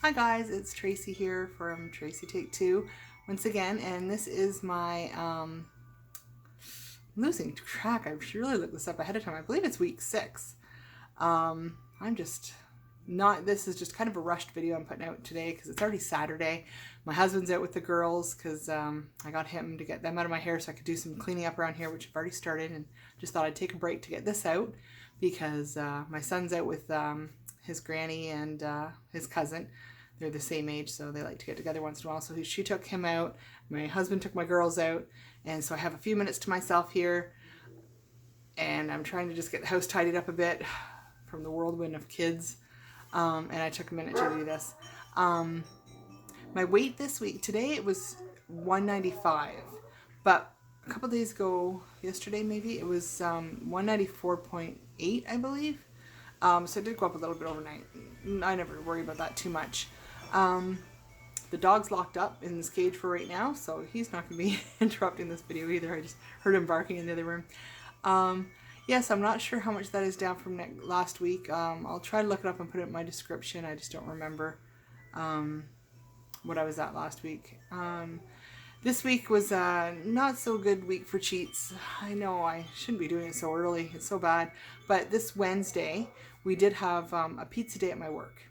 Hi guys, it's Tracy here from Tracy Take Two once again, and this is my I'm losing track. I should really look this up ahead of time. I believe it's week 6. I'm just not, this is just kind of a rushed video I'm putting out today because it's already Saturday. My husband's out with the girls because I got him to get them out of my hair so I could do some cleaning up around here, which I've already started, and just thought I'd take a break to get this out because my son's out with his granny and his cousin. They're the same age, so they like to get together once in a while. So she took him out, my husband took my girls out, and so I have a few minutes to myself here, and I'm trying to just get the house tidied up a bit from the whirlwind of kids, and I took a minute to do this. My weight this week, today it was 195, but a couple days ago, yesterday maybe, it was 194.8, I believe. So it did go up a little bit overnight. I never worry about that too much. The dog's locked up in this cage for right now, so he's not going to be interrupting this video either. I just heard him barking in the other room. Yes, I'm not sure how much that is down from last week. I'll try to look it up and put it in my description. I just don't remember what I was at last week. This week was a not so good week for cheats. I know I shouldn't be doing it so early. It's so bad. But this Wednesday, we did have a pizza day at my work.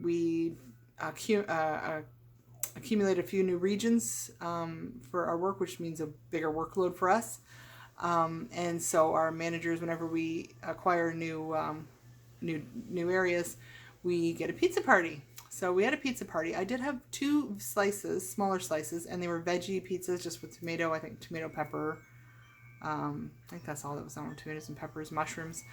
We accumulated a few new regions for our work, which means a bigger workload for us. And so our managers, whenever we acquire new areas, we get a pizza party. So we had a pizza party. I did have 2 slices, smaller slices, and they were veggie pizzas just with tomato, I think tomato, pepper. I think that's all that was on them, tomatoes and peppers, mushrooms.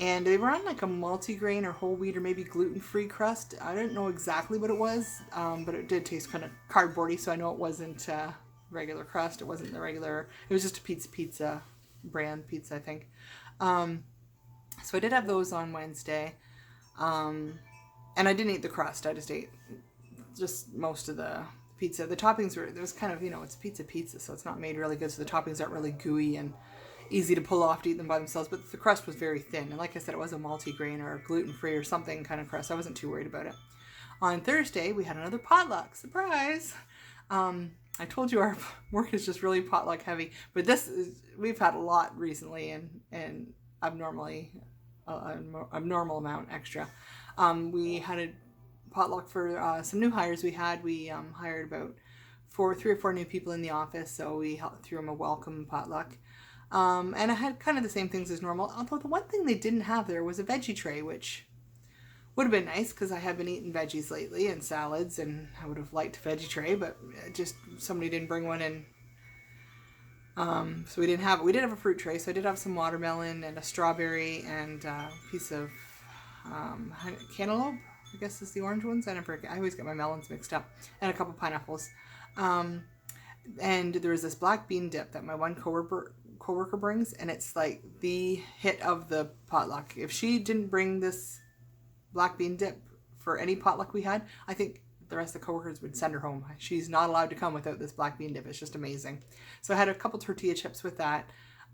And they were on like a multi-grain or whole wheat or maybe gluten-free crust. I didn't know exactly what it was, but it did taste kind of cardboardy, so I know it wasn't regular crust. It wasn't the regular, it was just a pizza brand pizza, I think. So I did have those on Wednesday. And I didn't eat the crust. I just ate just most of the pizza. The toppings were, there was kind of, you know, it's pizza, so it's not made really good, so the toppings aren't really gooey and easy to pull off to eat them by themselves, but the crust was very thin. And like I said, it was a multi-grain or gluten-free or something kind of crust. I wasn't too worried about it. On Thursday, we had another potluck. Surprise! I told you our work is just really potluck heavy, but this is, we've had a lot recently and abnormal amount extra. We had a potluck for some new hires we had. We hired about 3 or 4 new people in the office, so we threw them a welcome potluck. And I had kind of the same things as normal, although the one thing they didn't have there was a veggie tray, which would have been nice because I have been eating veggies lately and salads, and I would have liked a veggie tray, but just somebody didn't bring one in. So we didn't have it. We did have a fruit tray, so I did have some watermelon and a strawberry and a piece of cantaloupe, I guess is the orange ones. I always get my melons mixed up, and a couple pineapples. And there was this black bean dip that my one coworker brings, and it's like the hit of the potluck. If she didn't bring this black bean dip for any potluck we had, I think the rest of the coworkers would send her home. She's not allowed to come without this black bean dip. It's just amazing. So I had a couple tortilla chips with that,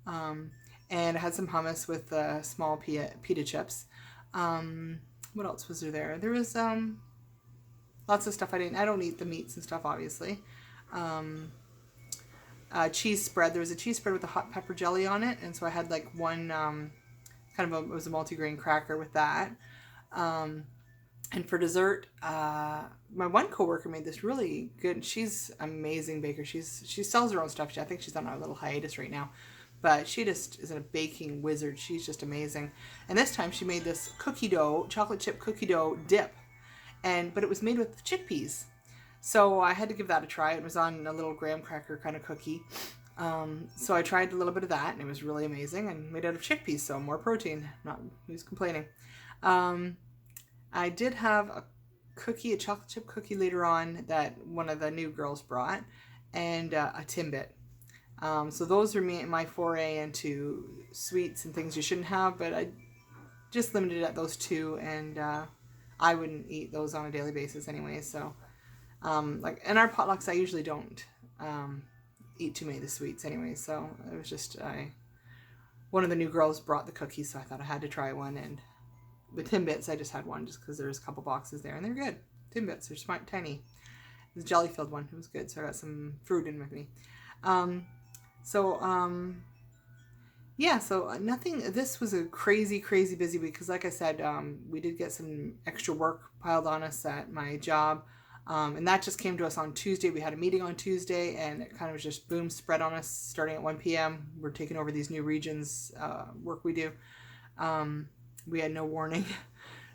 and I had some hummus with small pita chips. What else was there? There was lots of stuff I don't eat the meats and stuff, obviously. Cheese spread. There was a cheese spread with a hot pepper jelly on it, and so I had like one it was a multi-grain cracker with that. And for dessert, my one coworker made this really good. She's an amazing baker. She sells her own stuff. I think she's on a little hiatus right now, but she just is a baking wizard. She's just amazing. And this time she made this cookie dough, chocolate chip cookie dough dip, but it was made with chickpeas. So I had to give that a try. It was on a little graham cracker kind of cookie. So I tried a little bit of that, and it was really amazing, and made out of chickpeas, so more protein. Not who's complaining. I did have a chocolate chip cookie later on that one of the new girls brought, and a Timbit. So those are my foray into sweets and things you shouldn't have, but I just limited it at those 2, and I wouldn't eat those on a daily basis anyway. So like in our potlucks, I usually don't eat too many of the sweets anyway. So it was just one of the new girls brought the cookies, so I thought I had to try one, and the Timbits, I just had one just because there's a couple boxes there, and they're good. Timbits, they're smart, tiny. It was a jelly-filled one. It was good, so I got some fruit in with me. Yeah, so nothing, this was a crazy, crazy busy week because like I said, we did get some extra work piled on us at my job. And that just came to us on Tuesday. We had a meeting on Tuesday and it kind of was just boom, spread on us starting at 1 p.m. We're taking over these new regions work we do. We had no warning.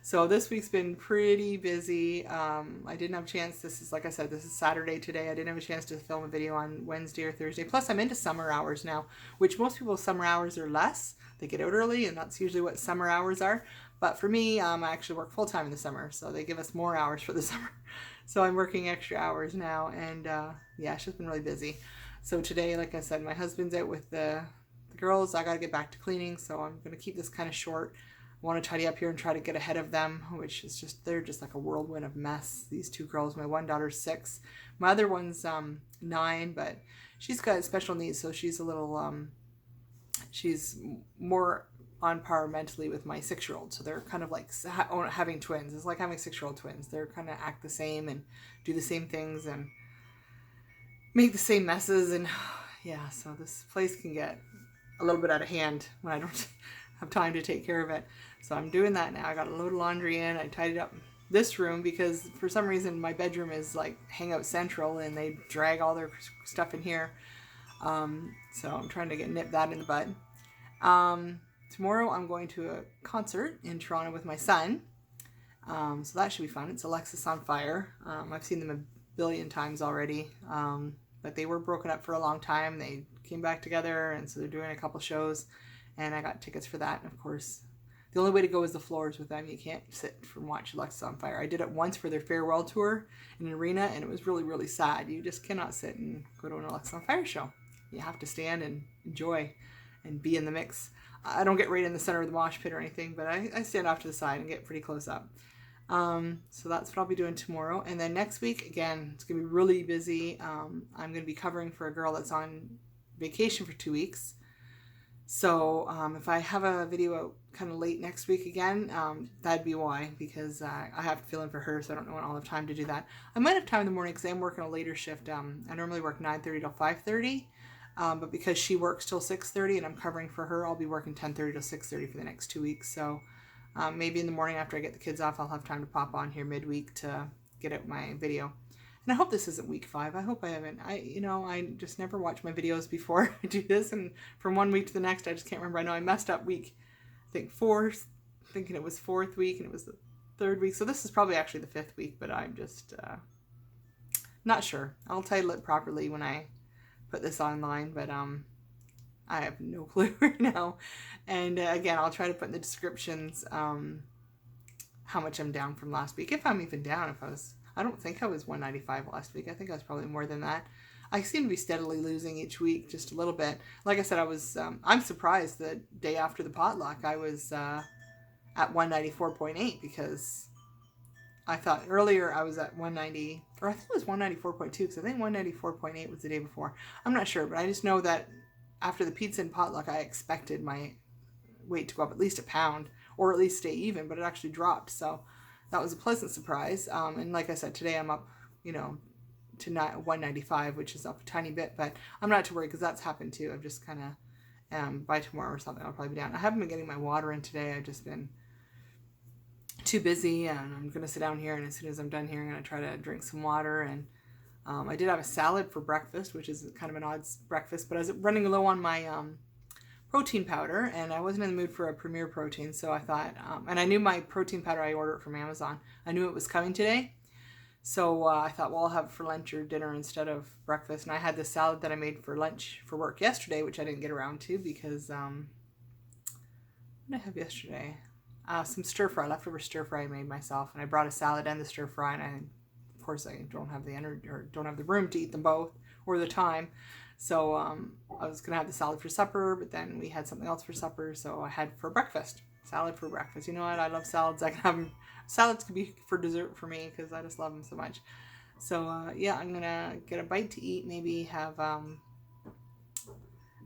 So this week's been pretty busy. I didn't have a chance. This is, like I said, this is Saturday today. I didn't have a chance to film a video on Wednesday or Thursday. Plus, I'm into summer hours now, which most people's summer hours are less. They get out early, and that's usually what summer hours are. But for me, I actually work full-time in the summer, so they give us more hours for the summer. So I'm working extra hours now, and yeah, it's just been really busy. So today, like I said, my husband's out with the girls. I got to get back to cleaning, so I'm going to keep this kind of short. I want to tidy up here and try to get ahead of them, which is just, they're just like a whirlwind of mess. These two girls, my one daughter's 6. My other one's 9, but she's got special needs, so she's a little, she's more on par mentally with my 6-year-old. So they're kind of like having twins. It's like having 6-year-old twins. They're kind of act the same and do the same things and make the same messes. And yeah, so this place can get a little bit out of hand when I don't have time to take care of it. So I'm doing that now. I got a load of laundry in. I tidied up this room because for some reason my bedroom is like hangout central and they drag all their stuff in here. So I'm trying to nip that in the bud. Tomorrow I'm going to a concert in Toronto with my son. So that should be fun. It's Alexis on Fire. I've seen them a billion times already. But they were broken up for a long time. They came back together, and so they're doing a couple shows. And I got tickets for that. And of course, the only way to go is the floors with them. You can't sit and watch Alexis on Fire. I did it once for their farewell tour in an arena, and it was really, really sad. You just cannot sit and go to an Alexis on Fire show. You have to stand and enjoy and be in the mix. I don't get right in the center of the mosh pit or anything, but I stand off to the side and get pretty close up. So that's what I'll be doing tomorrow. And then next week, again, it's going to be really busy. I'm going to be covering for a girl that's on vacation for 2 weeks. So if I have a video out kind of late next week again, that'd be why, because I have to fill in for her, so I don't know when I'll have time to do that. I might have time in the morning because I'm working a later shift. I normally work 9:30 till 5:30, but because she works till 6:30 and I'm covering for her, I'll be working 10:30 till 6:30 for the next 2 weeks. So maybe in the morning after I get the kids off, I'll have time to pop on here midweek to get out my video. And I hope this isn't week 5. I hope I haven't. I just never watch my videos before I do this. And from one week to the next, I just can't remember. I know I messed up week, I think 4, thinking it was 4th week and it was the 3rd week. So this is probably actually the 5th week, but I'm just not sure. I'll title it properly when I put this online, but I have no clue right now. And again, I'll try to put in the descriptions how much I'm down from last week. If I'm even down, I don't think I was 195 last week. I think I was probably more than that. I seem to be steadily losing each week just a little bit. Like I said, I'm surprised the day after the potluck I was at 194.8 because I thought earlier I was at 190, or I think it was 194.2 because I think 194.8 was the day before. I'm not sure, but I just know that after the pizza and potluck, I expected my weight to go up at least a pound or at least stay even, but it actually dropped. So that was a pleasant surprise. And like I said, today I'm up, to 195, which is up a tiny bit, but I'm not too worried because that's happened too. I've just kind of, by tomorrow or something, I'll probably be down. I haven't been getting my water in today. I've just been too busy, and I'm going to sit down here, and as soon as I'm done here, I'm going to try to drink some water. And I did have a salad for breakfast, which is kind of an odd breakfast, but I was running low on my protein powder, and I wasn't in the mood for a Premier Protein, so I thought, and I knew my protein powder, I ordered it from Amazon. I knew it was coming today, so I thought, well, I'll have it for lunch or dinner instead of breakfast. And I had the salad that I made for lunch for work yesterday, which I didn't get around to because, what did I have yesterday? Some stir fry, leftover stir fry I made myself, and I brought a salad and the stir fry, and of course I don't have the energy or don't have the room to eat them both or the time. So I was gonna have the salad for supper, but then we had something else for supper, so I had for breakfast. Salad for breakfast. You know what? I love salads. I can have them. Salads could be for dessert for me because I just love them so much. So yeah, I'm gonna get a bite to eat. Maybe have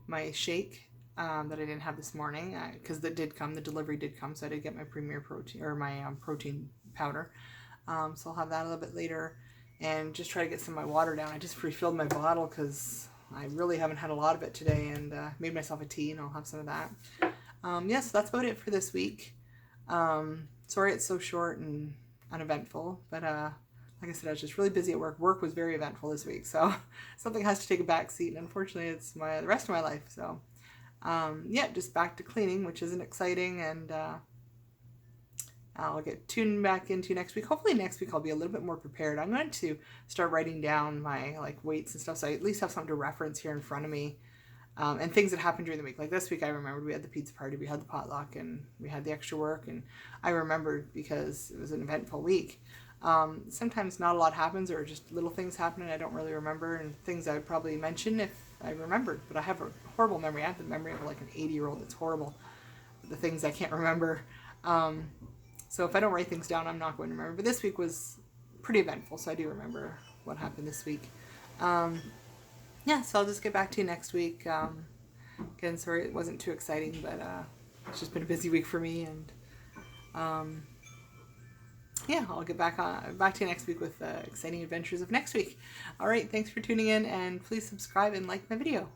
my shake that I didn't have this morning because the delivery did come, so I did get my Premier Protein or my protein powder. So I'll have that a little bit later, and just try to get some of my water down. I just refilled my bottle because I really haven't had a lot of it today, and made myself a tea, and I'll have some of that. Yeah, so that's about it for this week. Sorry it's so short and uneventful, but like I said, I was just really busy at work. Work was very eventful this week, so something has to take a back seat, and unfortunately it's the rest of my life. So yeah, just back to cleaning, which isn't exciting, and I'll get tuned back into next week. Hopefully next week I'll be a little bit more prepared. I'm going to start writing down my weights and stuff, so I at least have something to reference here in front of me. And things that happened during the week. Like this week I remembered we had the pizza party, we had the potluck, and we had the extra work, and I remembered because it was an eventful week. Sometimes not a lot happens, or just little things happen and I don't really remember, and things I would probably mention if I remembered, but I have a horrible memory. I have the memory of like an 80-year-old. It's horrible, the things I can't remember. So if I don't write things down, I'm not going to remember. But this week was pretty eventful, so I do remember what happened this week. Yeah, so I'll just get back to you next week. Again, sorry it wasn't too exciting, but it's just been a busy week for me, and yeah, I'll get back to you next week with exciting adventures of next week. All right, thanks for tuning in, and please subscribe and like my video.